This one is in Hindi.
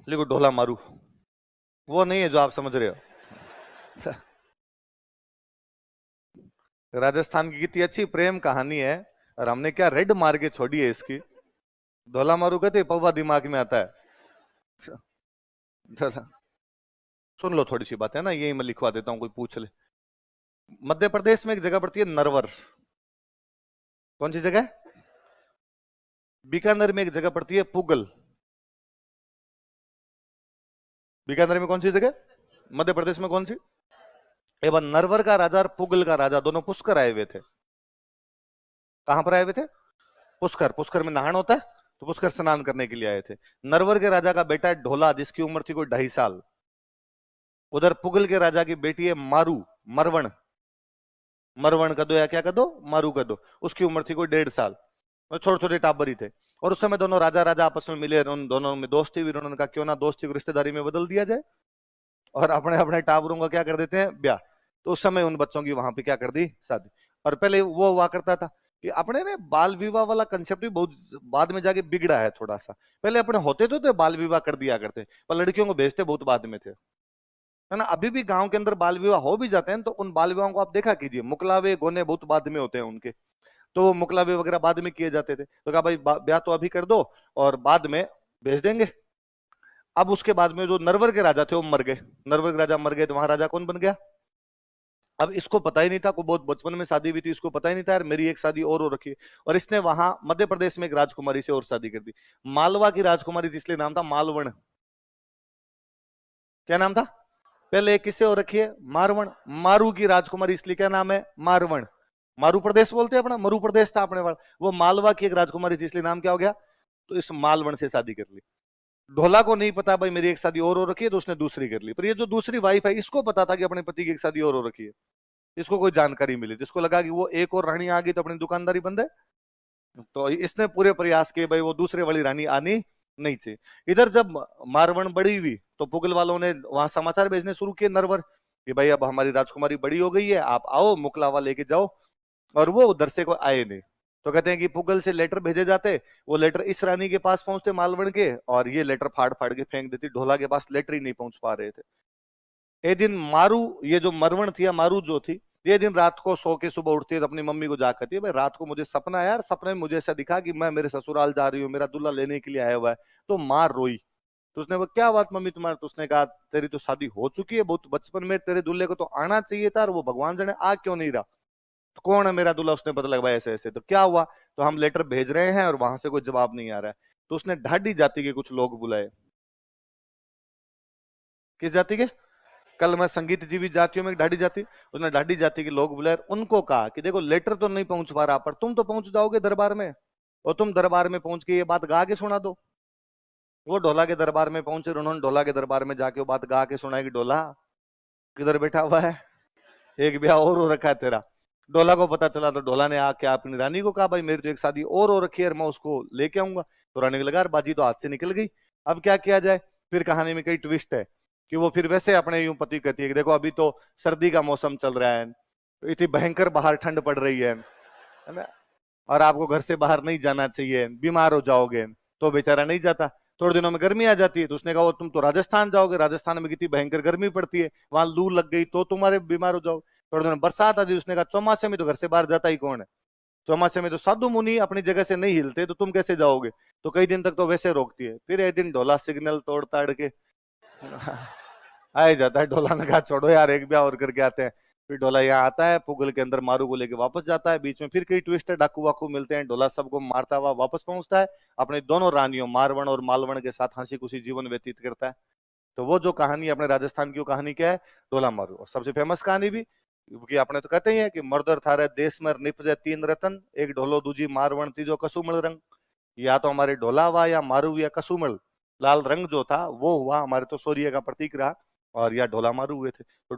देखो ढोला मारू वो नहीं है जो आप समझ रहे हो। राजस्थान की कितनी अच्छी प्रेम कहानी है और हमने क्या रेड मार के छोड़ी है इसकी। ढोला मारू कहते पौवा दिमाग में आता है। सुन लो थोड़ी सी बात है ना, यही मैं लिखवा देता हूं, कोई पूछ ले। मध्य प्रदेश में एक जगह पड़ती है नरवर। कौन सी जगह? बीकानेर में एक जगह पड़ती है पुगल। बीकानेर में कौन सी जगह? मध्य प्रदेश में कौन सी? एवं नरवर का राजा और पुगल का राजा दोनों पुष्कर आए हुए थे। कहां पर आए हुए थे? पुष्कर। पुष्कर में नहान होता है, तो पुष्कर स्नान करने के लिए आए थे। नरवर के राजा का बेटा है ढोला, जिसकी उम्र थी कोई 2.5 साल। उधर पुगल के राजा की बेटी है मारू, मरवण। मरवण कर दो या क्या कर दो, मारू कर दो। उसकी उम्र थी कोई 1.5 साल। और छोटे छोटे टाबर ही थे। और उस समय दोनों राजा राजा आपस में मिले, उन दोनों में दोस्ती हुई। उन्होंने कहा क्यों ना दोस्ती को रिश्तेदारी में बदल दिया जाए और अपने अपने टाबरों का क्या कर देते हैं, ब्याह। तो उस समय उन बच्चों की वहां पे क्या कर दी, शादी। और पहले वो हुआ करता था कि अपने ने बाल विवाह वाला कंसेप्ट भी बहुत बाद में जाके बिगड़ा है थोड़ा सा। पहले अपने होते तो बाल विवाह कर दिया करते, पर लड़कियों को भेजते बहुत बाद में थे, है ना। अभी भी गांव के अंदर बाल विवाह हो भी जाते हैं, तो उन बाल विवाहों को आप देखा कीजिए, मुकलावे गोने बहुत बाद में होते हैं उनके। तो वो मुकलावे वगैरह बाद में किए जाते थे, तो कहा भाई ब्याह तो अभी कर दो और बाद में भेज देंगे। अब उसके बाद में जो नरवर के राजा थे वो मर गए। नरवर के राजा मर गए तो वहां राजा कौन बन गया? अब इसको पता ही नहीं था, को बहुत बचपन में शादी हुई थी, इसको पता ही नहीं था यार मेरी एक शादी और हो रखी है। और इसने वहां मध्य प्रदेश में एक राजकुमारी से और शादी कर दी। मालवा की राजकुमारी थी, इसलिए नाम था मालवण। क्या नाम था? पहले एक किससे हो रखी है, मारवण। मारू की राजकुमारी, इसलिए क्या नाम है, मारवण। मारू प्रदेश बोलते हैं अपना, मरु प्रदेश था अपने वाला। वो मालवा की एक राजकुमारी थी, इसलिए नाम क्या हो गया, तो इस मालवण से शादी कर ली। ढोला को नहीं पता भाई मेरी एक शादी और हो रखी है, तो उसने दूसरी कर ली। पर ये जो दूसरी वाइफ है, इसको पता था कि अपने पति की एक शादी और हो रखी है। इसको कोई जानकारी मिली, जिसको लगा कि वो एक और रानी आ गई तो अपनी दुकानदारी बंद है। तो इसने पूरे प्रयास किए भाई वो दूसरे वाली रानी आनी नहीं चाहिए। इधर जब मारवण बड़ी हुई तो पुगल वालों ने वहां समाचार भेजने शुरू किए नरवर कि भाई अब हमारी राजकुमारी बड़ी हो गई है, आप आओ मुकलावा लेके जाओ। और वो उधर से को आए नहीं। तो कहते हैं कि पुगल से लेटर भेजे जाते, वो लेटर इस रानी के पास पहुंचते मालवण के, और ये लेटर फाड़ फाड़ के फेंक देती। ढोला के पास लेटर ही नहीं पहुंच पा रहे थे। एक दिन मारू, ये जो मरवण थी या मारू जो थी, ये दिन रात को सो के सुबह उठती है तो अपनी मम्मी को जाग कहती है भाई रात को मुझे सपना है यार, सपने में मुझे ऐसा दिखा कि मैं मेरे ससुराल जा रही हूँ, मेरा दूल्हा लेने के लिए आया हुआ है। तो मार रोई। तो उसने वो क्या बात मम्मी तुम्हारे, तो उसने कहा तेरी तो शादी हो चुकी है बहुत बचपन में, तेरे दूल्हे को तो आना चाहिए था और वो भगवान जाने आ क्यों नहीं रहा। तो कौन है मेरा दूल्हा? उसने पता लगा भाई ऐसे ऐसे। तो क्या हुआ? तो हम लेटर भेज रहे हैं और वहां से कोई जवाब नहीं आ रहा है। तो उसने ढाडी जाति के कुछ लोग बुलाए। किस जाति के? कल मैं संगीत जीवी जातियों में ढाडी जाति, उसने ढाडी जाति के लोग बुलाए। उनको कहा कि देखो लेटर तो नहीं पहुंच पा रहा, पर तुम तो पहुंच जाओगे दरबार में, और तुम दरबार में पहुंच के ये बात गा के सुना दो। वो ढोला के दरबार में पहुंचे, उन्होंने ढोला के दरबार में जाके वो बात गा के सुनाई कि ढोला किधर बैठा हुआ है, एक ब्याह और हो रखा है तेरा। ढोला को पता चला तो ढोला ने आके अपनी रानी को कहा भाई मेरी तो एक शादी और हो रखी है, मैं उसको लेके आऊंगा। तो रानी को लगा यार बाजी तो हाथ से निकल गई, अब क्या किया जाए। फिर कहानी में कई ट्विस्ट है कि वो फिर वैसे अपने यूं पति कहती है कि देखो अभी तो सर्दी का मौसम चल रहा है, तो इतनी भयंकर बाहर ठंड पड़ रही है ना, और आपको घर से बाहर नहीं जाना चाहिए, बीमार हो जाओगे। तो बेचारा नहीं जाता। थोड़े दिनों में गर्मी आ जाती है, तो उसने कहा वो तुम तो राजस्थान जाओगे, राजस्थान में कितनी भयंकर गर्मी पड़ती है, वहां लू लग गई तो तुम्हारे बीमार हो जाओ। थोड़े दिनों में बरसात आती है, उसने कहा चौमासे में तो घर से बाहर जाता ही कौन है, चौमासे में तो साधु मुनि अपनी जगह से नहीं हिलते, तो तुम कैसे जाओगे। तो कई दिन तक तो वैसे रोकती है। फिर एक दिन ढोला सिग्नल तोड़ ताड़ के आ ही जाता है। ढोला ने कहा छोड़ो यार एक ब्याह और करके आते हैं। फिर ढोला यहाँ आता है, पुगल के अंदर मारू को लेके वापस जाता है। बीच में फिर कई ट्विस्ट है, डाकू वाकू मिलते हैं, ढोला सबको मारता हुआ वापस पहुंचता है, अपने दोनों रानियों मारवण और मालवण के साथ हंसी खुशी जीवन व्यतीत करता है। तो वो जो कहानी अपने राजस्थान की, वो कहानी क्या है, ढोला मारू। और सबसे फेमस कहानी भी, क्योंकि आपने तो कहते ही है कि मर्दर थारे देश में निपजे 3 रतन, एक ढोलो दूजी मारवण तीजो कसुमल रंग। या तो हमारे ढोला हुआ या मारू या कसुमल, लाल रंग जो था वो हुआ हमारे तो शौर्य का प्रतीक रहा, और या ढोला मारू हुए थे। तो